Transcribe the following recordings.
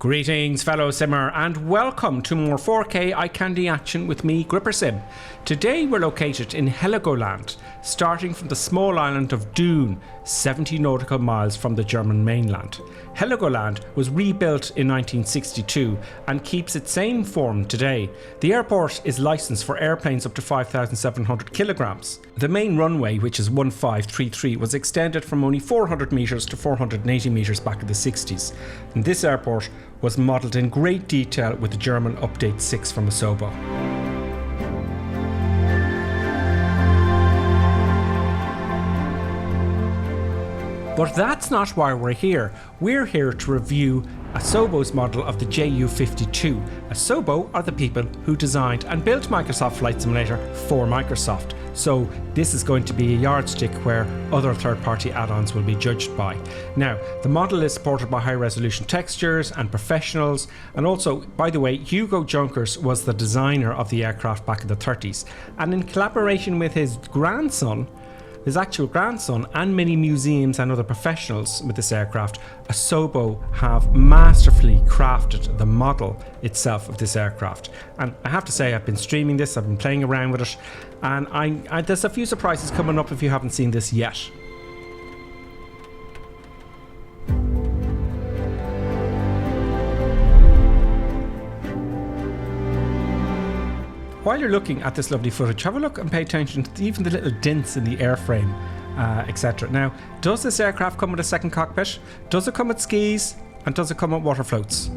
Greetings fellow simmer and welcome to more 4K eye candy action with me, GripperSim. Today we're located in Heligoland, starting from the small island of Doon, 70 nautical miles from the German mainland. Heligoland was rebuilt in 1962 and keeps its same form today. The airport is licensed for airplanes up to 5,700 kilograms. The main runway, which is 1533, was extended from only 400 metres to 480 metres back in the 60s. And this airport was modelled in great detail with the German Update 6 from Asobo. But that's not why we're here. We're here to review Asobo's model of the JU-52. Asobo are the people who designed and built Microsoft Flight Simulator for Microsoft. So this is going to be a yardstick where other third-party add-ons will be judged by. Now, the model is supported by high-resolution textures and professionals, and also, by the way, Hugo Junkers was the designer of the aircraft back in the 30s, and in collaboration with his actual grandson, and many museums and other professionals with this aircraft, Asobo have masterfully crafted the model itself of this aircraft. And I have to say, I've been streaming this, I've been playing around with it, and there's a few surprises coming up if you haven't seen this yet. While you're looking at this lovely footage, have a look and pay attention to even the little dents in the airframe, etc. Now, does this aircraft come with a second cockpit? Does it come with skis? And does it come with water floats?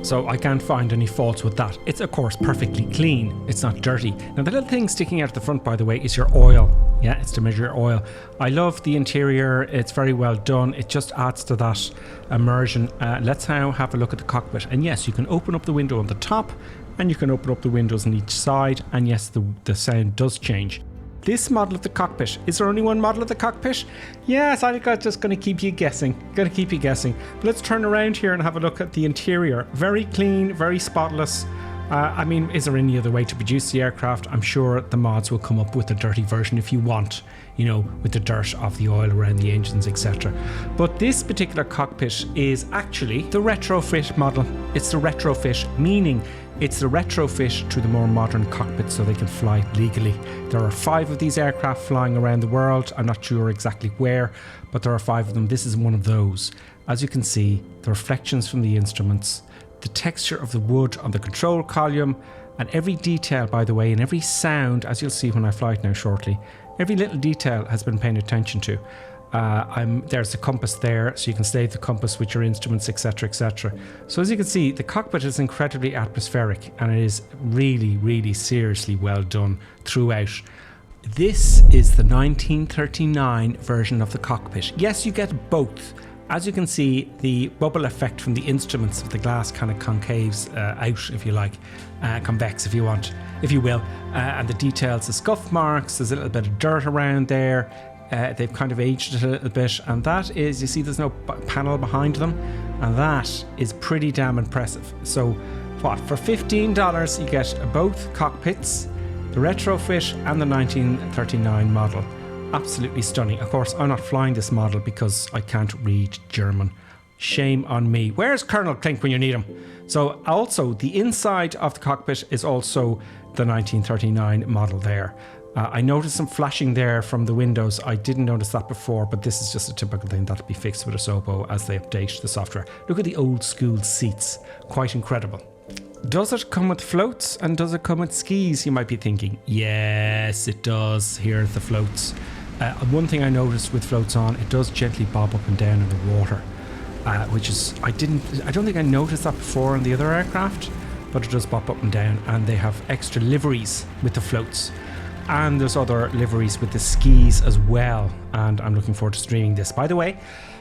So I can't find any faults with that. It's of course perfectly clean. It's not dirty. Now the little thing sticking out the front, by the way, is your oil. Yeah, it's to measure your oil. I love the interior. It's very well done. It just adds to that immersion. Let's now have a look at the cockpit. And yes, you can open up the window on the top and you can open up the windows on each side. And yes, the sound does change. This model of the cockpit, is there only one model of the cockpit? Yes, I'm just going to keep you guessing. But let's turn around here and have a look at the interior. Very clean, very spotless. I mean, is there any other way to produce the aircraft? I'm sure the mods will come up with a dirty version if you want, you know, with the dirt of the oil around the engines, etc. But this particular cockpit is actually the retrofit model. It's the retrofit, meaning it's the retrofit to the more modern cockpit so they can fly legally. There are 5 of these aircraft flying around the world. I'm not sure exactly where, but there are 5 of them. This is one of those. As you can see, the reflections from the instruments, the texture of the wood on the control column, and every detail, by the way, and every sound, as you'll see when I fly it now shortly, every little detail has been paid attention to. There's the compass there, so you can stay the compass with your instruments, etc, etc. So as you can see, the cockpit is incredibly atmospheric and it is really, really seriously well done throughout. This is the 1939 version of the cockpit. Yes, you get both. As you can see, the bubble effect from the instruments of the glass kind of concaves out, if you like, convex if you want, if you will, and the details, the scuff marks, there's a little bit of dirt around there. They've kind of aged it a little bit, and that is, you see there's no panel behind them, and that is pretty damn impressive. So what, for $15 you get both cockpits, the retrofit and the 1939 model. Absolutely stunning. Of course, I'm not flying this model because I can't read German. Shame on me. Where's Colonel Klink when you need him? So also the inside of the cockpit is also the 1939 model there. I noticed some flashing there from the windows. I didn't notice that before, but this is just a typical thing that'll be fixed with Asobo as they update the software. Look at the old school seats. Quite incredible. Does it come with floats and does it come with skis? You might be thinking, yes, it does. Here are the floats. One thing I noticed with floats on, it does gently bob up and down in the water, which is, I don't think I noticed that before on the other aircraft, but it does bob up and down, and they have extra liveries with the floats. And there's other liveries with the skis as well, and I'm looking forward to streaming this. By the way,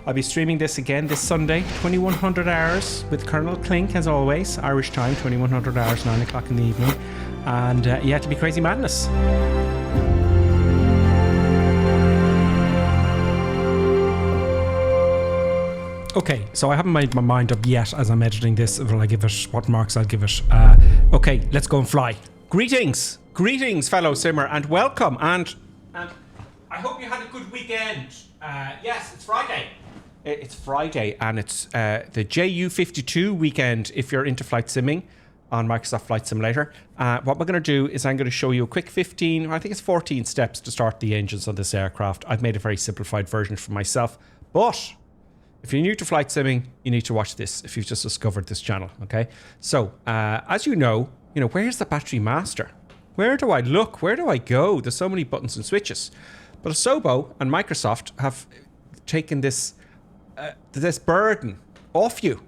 I'll be streaming this again this Sunday, 2100 hours with Colonel Klink, as always, Irish time, 2100 hours, 9 o'clock in the evening, and yeah, to be crazy madness. Okay, so I haven't made my mind up yet as I'm editing this. Will I give it, what marks I'll give it. Okay, let's go and fly. Greetings, fellow simmer, and welcome. And I hope you had a good weekend. Yes, it's Friday. It's Friday, and it's the JU52 weekend if you're into flight simming on Microsoft Flight Simulator. What we're going to do is I'm going to show you a quick 15, I think it's 14 steps to start the engines on this aircraft. I've made a very simplified version for myself, but if you're new to flight simming, you need to watch this if you've just discovered this channel, okay? So, as you know, where's the battery master? Where do I look? Where do I go? There's so many buttons and switches. But Asobo and Microsoft have taken this burden off you,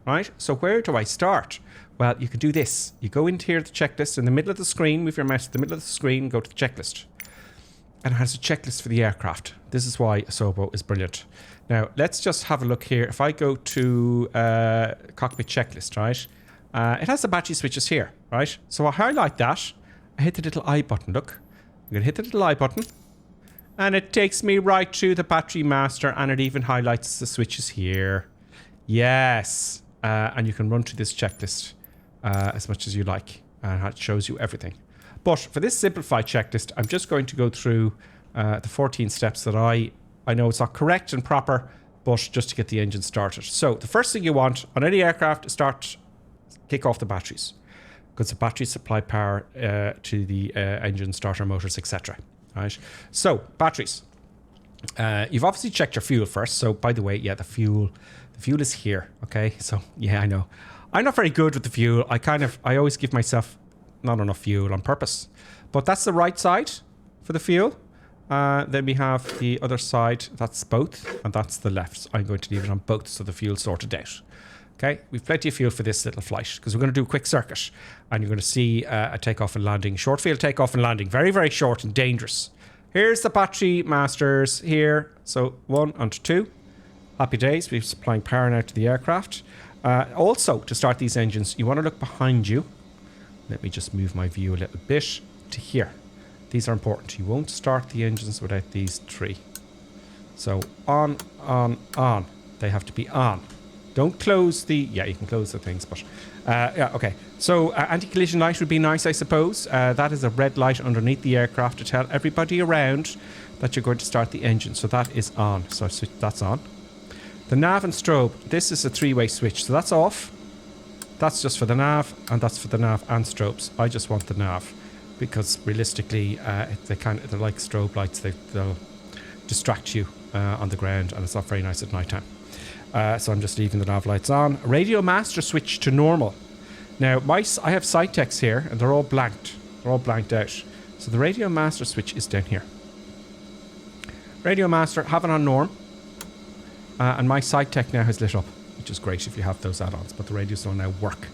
right? So where do I start? Well, you can do this. You go into here, the checklist, in the middle of the screen, move your mouse to the middle of the screen, go to the checklist. And it has a checklist for the aircraft. This is why Asobo is brilliant. Now, let's just have a look here. If I go to Cockpit Checklist, right? It has the battery switches here, right? So I highlight that. I hit the little I button, look. I'm going to hit the little I button. And it takes me right to the battery master, and it even highlights the switches here. Yes. And you can run through this checklist as much as you like. And it shows you everything. But for this simplified checklist, I'm just going to go through the 14 steps that I know it's not correct and proper, but just to get the engine started. So the first thing you want on any aircraft is kick off the batteries, because the batteries supply power to the engine, starter motors, etc. Right? So batteries. You've obviously checked your fuel first. So by the way, yeah, the fuel is here. Okay, so yeah, I know. I'm not very good with the fuel. I always give myself not enough fuel on purpose, but that's the right side for the fuel. Then we have the other side, that's both, and that's the left. So I'm going to leave it on both so the fuel's sorted out. Okay, we've plenty of fuel for this little flight because we're going to do a quick circuit, and you're going to see a takeoff and landing, short field takeoff and landing, very, very short and dangerous. Here's the battery masters here. So 1 and 2. Happy days, we're supplying power now to the aircraft. Also, to start these engines, you want to look behind you. Let me just move my view a little bit to here. These are important. You won't start the engines without these 3. So on. They have to be on. Don't close the... Yeah, you can close the things, but... yeah, okay. So anti-collision light would be nice, I suppose. That is a red light underneath the aircraft to tell everybody around that you're going to start the engine. So that is on. So that's on. The nav and strobe. This is a 3-way switch. So that's off. That's just for the nav, and that's for the nav and strobes. I just want the nav, because realistically, they're like strobe lights. They'll distract you on the ground, and it's not very nice at night time. So I'm just leaving the nav lights on. Radio master switch to normal. Now, I have side techs here, and they're all blanked. They're all blanked out. So the radio master switch is down here. Radio master, have it on norm. And my side tech now has lit up, which is great if you have those add-ons, but the radios don't now work.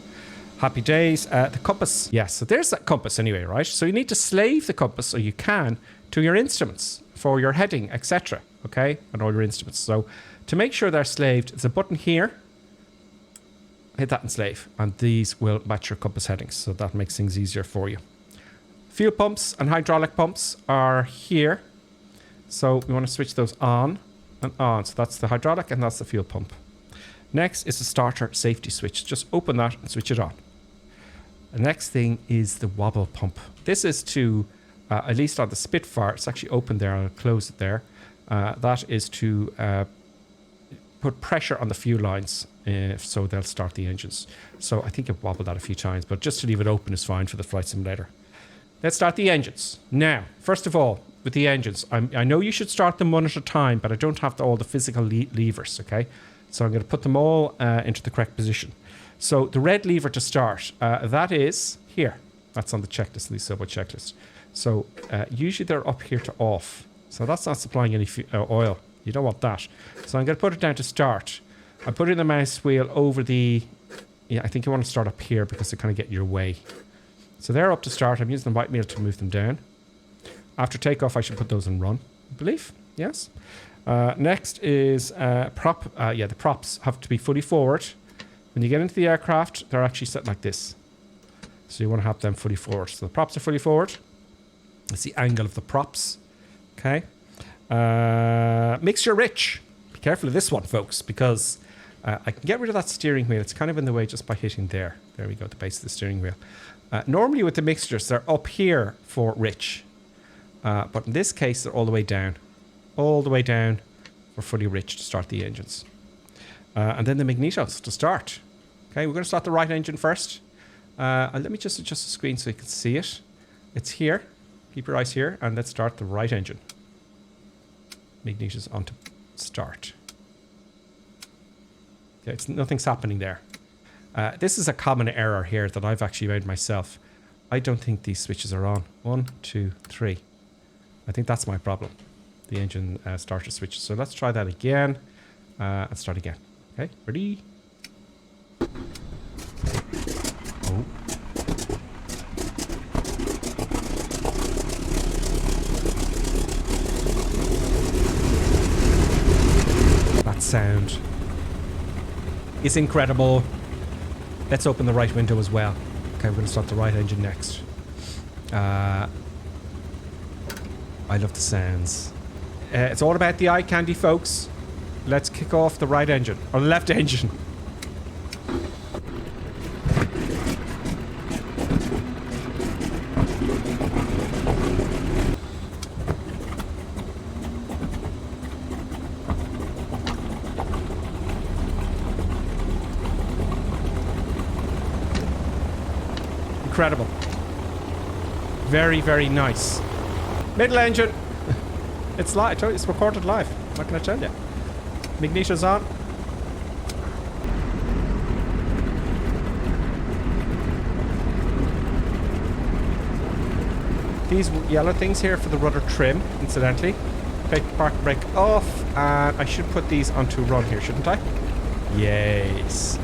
Happy days. The compass. Yes, so there's that compass anyway, right? So you need to slave the compass, so you can, to your instruments for your heading, etc. Okay? And all your instruments. So to make sure they're slaved, there's a button here. Hit that and slave. And these will match your compass headings. So that makes things easier for you. Fuel pumps and hydraulic pumps are here. So we want to switch those on and on. So that's the hydraulic and that's the fuel pump. Next is the starter safety switch. Just open that and switch it on. The next thing is the wobble pump. This is to, at least on the Spitfire, it's actually open there. I'll close it there. That is to put pressure on the fuel lines so they'll start the engines. So I think I've wobbled that a few times, but just to leave it open is fine for the flight simulator. Let's start the engines. Now, first of all, with the engines, I know you should start them one at a time, but I don't have all the physical levers, okay? So I'm going to put them all into the correct position. So the red lever to start, that is here. That's on the checklist, the Asobo checklist. So usually they're up here to off. So that's not supplying any oil. You don't want that. So I'm going to put it down to start. I'm putting the mouse wheel over the... Yeah, I think you want to start up here because they kind of get in your way. So they're up to start. I'm using the right wheel to move them down. After takeoff, I should put those in run, I believe. Yes. Next is prop. Yeah, the props have to be fully forward. When you get into the aircraft, they're actually set like this. So you want to have them fully forward. So the props are fully forward. That's the angle of the props. Okay. Mixture rich. Be careful of this one, folks, because I can get rid of that steering wheel. It's kind of in the way just by hitting there. There we go, the base of the steering wheel. Normally with the mixtures, they're up here for rich. But in this case, they're all the way down. All the way down for fully rich to start the engines. And then the magnetos to start. Okay, we're going to start the right engine first. And let me just adjust the screen so you can see it. It's here. Keep your eyes here. And let's start the right engine. Magnetos on to start. Okay, nothing's happening there. This is a common error here that I've actually made myself. I don't think these switches are on. 1, 2, 3. I think that's my problem. The engine starter switches. So let's try that again. And start again. Okay, ready? Oh. That sound is incredible. Let's open the right window as well. Okay, we're going to start the right engine next. I love the sounds. It's all about the eye candy, folks. Let's kick off the right engine, or the left engine. Incredible. Very, very nice. Middle engine. It's live. I told you, it's recorded live. What can I tell you? Magneto's on. These yellow things here for the rudder trim, incidentally. Take the park brake off, and I should put these onto run here, shouldn't I? Yes.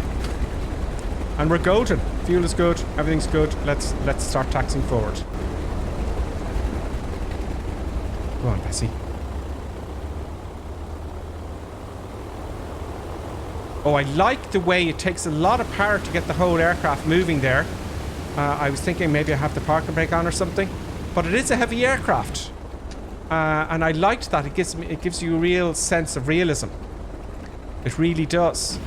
And we're golden. Fuel is good. Everything's good. Let's start taxing forward. Go on, Bessie. Oh, I like the way it takes a lot of power to get the whole aircraft moving there. I was thinking maybe I have the parking brake on or something, but it is a heavy aircraft, and I liked that. It gives you a real sense of realism. It really does.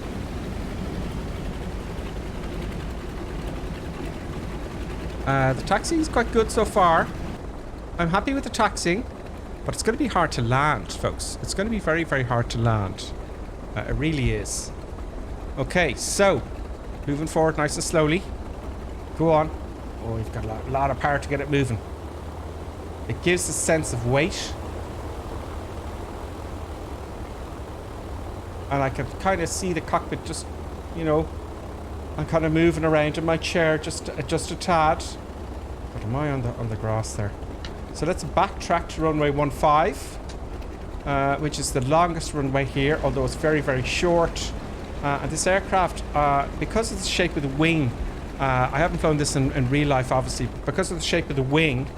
The taxiing is quite good so far. I'm happy with the taxiing, but it's going to be hard to land, folks. It's going to be very, very hard to land. It really is. Okay, so moving forward nice and slowly. Go on. Oh, you've got a lot of power to get it moving. It gives a sense of weight. And I can kind of see the cockpit just, you know, I'm kind of moving around in my chair just a tad. But am I on the grass there? So let's backtrack to runway 15, which is the longest runway here, although it's very, very short. And this aircraft, because of the shape of the wing, I haven't flown this in real life, obviously. Because of the shape of the wing,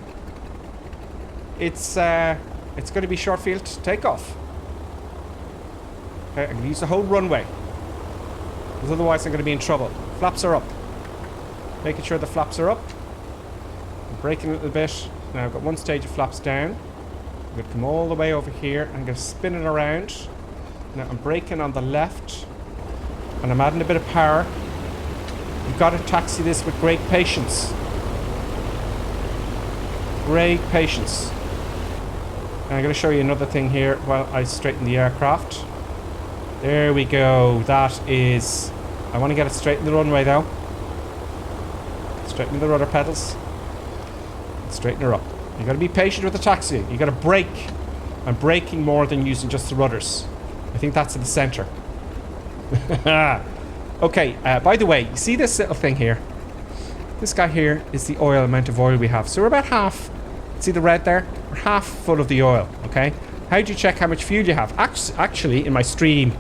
it's going to be short field takeoff. Okay, I'm going to use the whole runway, because otherwise I'm going to be in trouble. Flaps are up. Making sure the flaps are up. I'm braking a little bit. Now I've got one stage of flaps down. I'm going to come all the way over here. I'm going to spin it around. Now I'm braking on the left. And I'm adding a bit of power. You've got to taxi this with great patience. Great patience. And I'm going to show you another thing here while I straighten the aircraft. There we go. That is... I want to get it straight in the runway though. Straighten the rudder pedals. Straighten her up. You've got to be patient with the taxiing. You've got to brake. I'm braking more than using just the rudders. I think that's in the center. Okay, by the way, you see this little thing here? This guy here is the oil, amount of oil we have. So we're about half. See the red there? We're half full of the oil, okay? How do you check how much fuel you have? Actually, in my stream,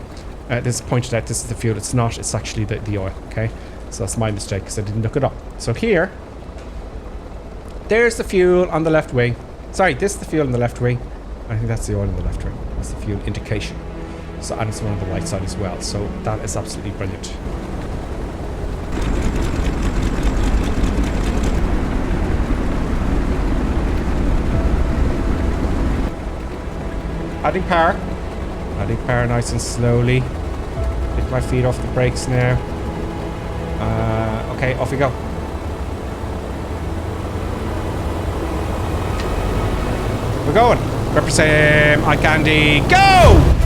this is pointed out, this is the fuel. It's not, it's actually the oil, okay? So that's my mistake because I didn't look it up. So here, there's the fuel on the left wing. Sorry, this is the fuel on the left wing. I think that's the oil on the left wing. That's the fuel indication. So, and it's one on the right side as well. So that is absolutely brilliant. Adding power. Adding power nice and slowly. Lift my feet off the brakes now. Okay, off we go. We're going. GripperSim, eye candy, go!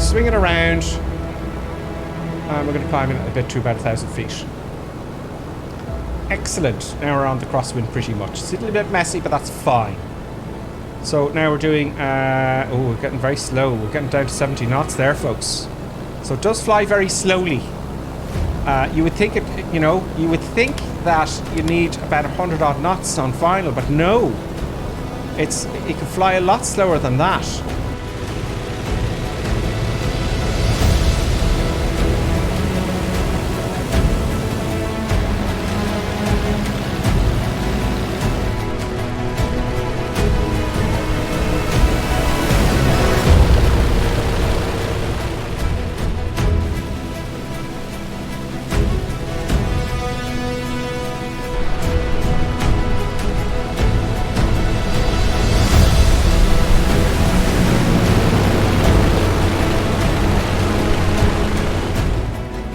Swing it around, and we're going to climb in a bit to about 1,000 feet. Excellent. Now we're on the crosswind pretty much. It's a little bit messy, but that's fine. So now we're doing, oh, we're getting very slow. We're getting down to 70 knots there, folks. So it does fly very slowly. You would think it, you know, you would think that you need about 100 odd knots on final, but no. It can fly a lot slower than that.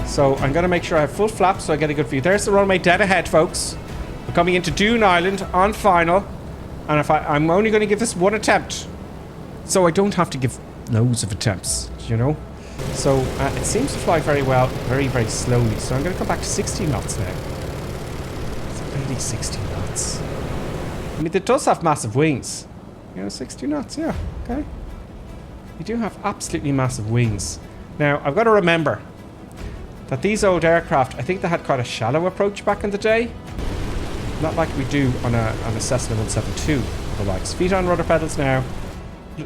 So I'm going to make sure I have full flaps so I get a good view. There's the runway dead ahead, folks. We're coming into Dune Island on final. And if I'm only going to give this one attempt. So I don't have to give loads of attempts, you know. So it seems to fly very well, very, very slowly. So I'm going to come back to 60 knots now. It's only 60 knots. I mean, it does have massive wings. You know, 60 knots, yeah, okay. You do have absolutely massive wings. Now, I've got to remember that these old aircraft, I think they had quite a shallow approach back in the day. Not like we do on a Cessna 172 or the likes. Feet on rudder pedals now.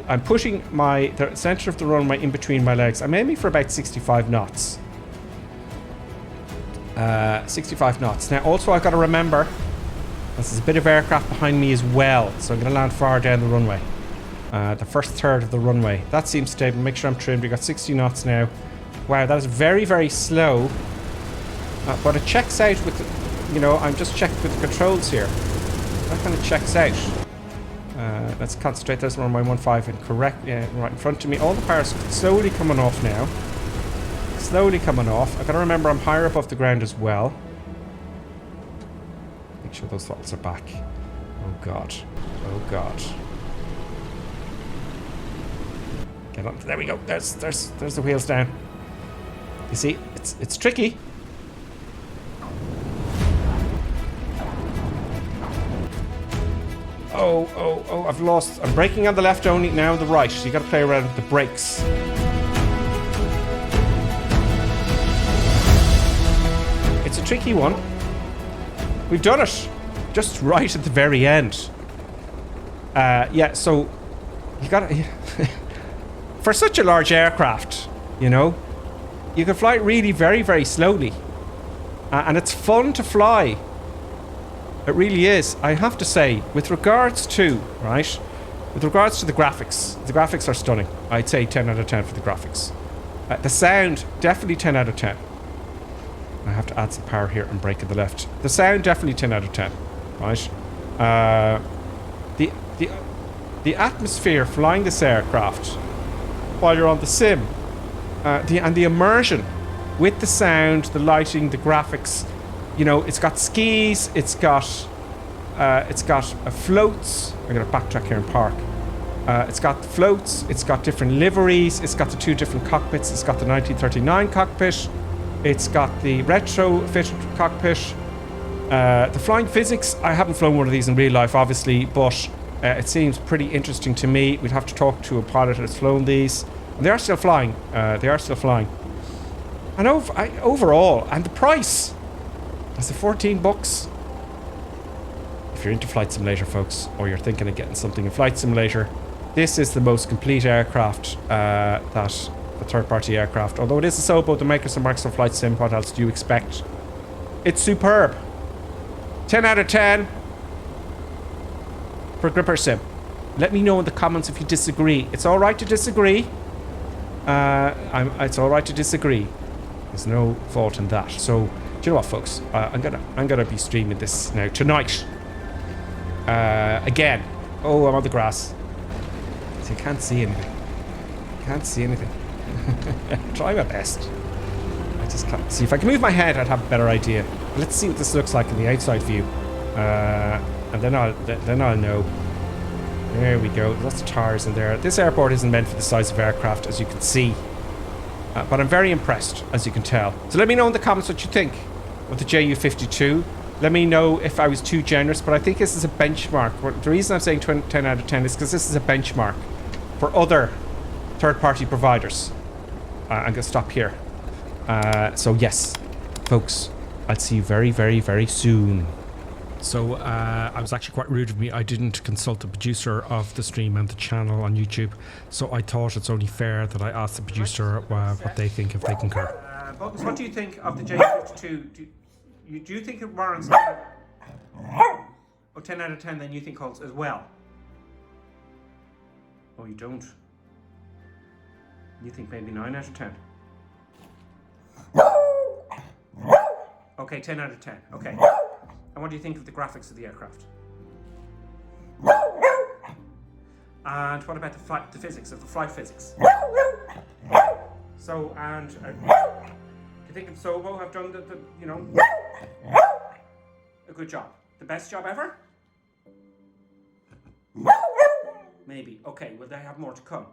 I'm pushing the center of the runway in between my legs. I'm aiming for about 65 knots. 65 knots. Now, also I've got to remember, there's a bit of aircraft behind me as well, so I'm going to land far down the runway. The first third of the runway. That seems stable. Make sure I'm trimmed. We've got 60 knots now. Wow, that is very, very slow. But it checks out with, you know, I'm just checking with the controls here. That kind of checks out. Let's concentrate. There's runway 15 and correct, right in front of me. All the power is slowly coming off now. Slowly coming off. I've got to remember I'm higher above the ground as well. Make sure those throttles are back. Oh god. Oh god. Get on. There we go. There's the wheels down. You see, it's tricky. Oh, I've lost. I'm braking on the left only, now the right. So you got to play around with the brakes. It's a tricky one. We've done it. Just right at the very end. Yeah, so you got to... For such a large aircraft, you know, you can fly it really very, very slowly. And it's fun to fly. It really is. I have to say, with regards to, right, with regards to the graphics are stunning. I'd say 10 out of 10 for the graphics. The sound, definitely 10 out of 10. I have to add some power here and brake at the left. The sound, definitely 10 out of 10, right? The atmosphere flying this aircraft while you're on the sim, and the immersion with the sound, the lighting, the graphics. You know, it's got skis, it's got floats. I'm going to backtrack here and park. It's got floats, it's got different liveries, it's got the two different cockpits, it's got the 1939 cockpit, it's got the retrofitted cockpit. The flying physics, I haven't flown one of these in real life, obviously, but It seems pretty interesting to me. We'd have to talk to a pilot that's flown these. And they are still flying. And overall, and the price is the $14. If you're into Flight Simulator, folks, or you're thinking of getting something in Flight Simulator, this is the most complete aircraft that a third-party aircraft. Although it is Asobo, the makers of Microsoft Flight Sim, what else do you expect? It's superb. 10 out of 10 for GripperSim. Let me know in the comments if you disagree. It's all right to disagree. It's all right to disagree. There's no fault in that. So, do you know what, folks? I'm gonna be streaming this now tonight. Again. Oh, I'm on the grass. So you can't see anything. Can't see anything. Try my best. I just can't see. If I can move my head, I'd have a better idea. Let's see what this looks like in the outside view, and then I'll know. There we go. Lots of tires in there. This airport isn't meant for the size of aircraft, as you can see, but I'm very impressed, as you can tell. So let me know in the comments what you think of the JU-52. Let me know if I was too generous, but I think this is a benchmark. The reason I'm saying 10 out of 10 is because this is a benchmark for other third-party providers. I'm going to stop here. So yes, folks, I'll see you very, very, very soon. So I was actually quite rude of me. I didn't consult the producer of the stream and the channel on YouTube. So I thought it's only fair that I ask the producer what they think, if they concur. Bogus, what do you think of the J52? Do you think it warrants 10 out of 10 then you think holds as well? Oh, you don't? You think maybe 9 out of 10? Okay, 10 out of 10. Okay. And what do you think of the graphics of the aircraft? And what about the physics of the flight physics? So, and do you think Asobo have done a good job? The best job ever? Maybe. Okay, well, they have more to come.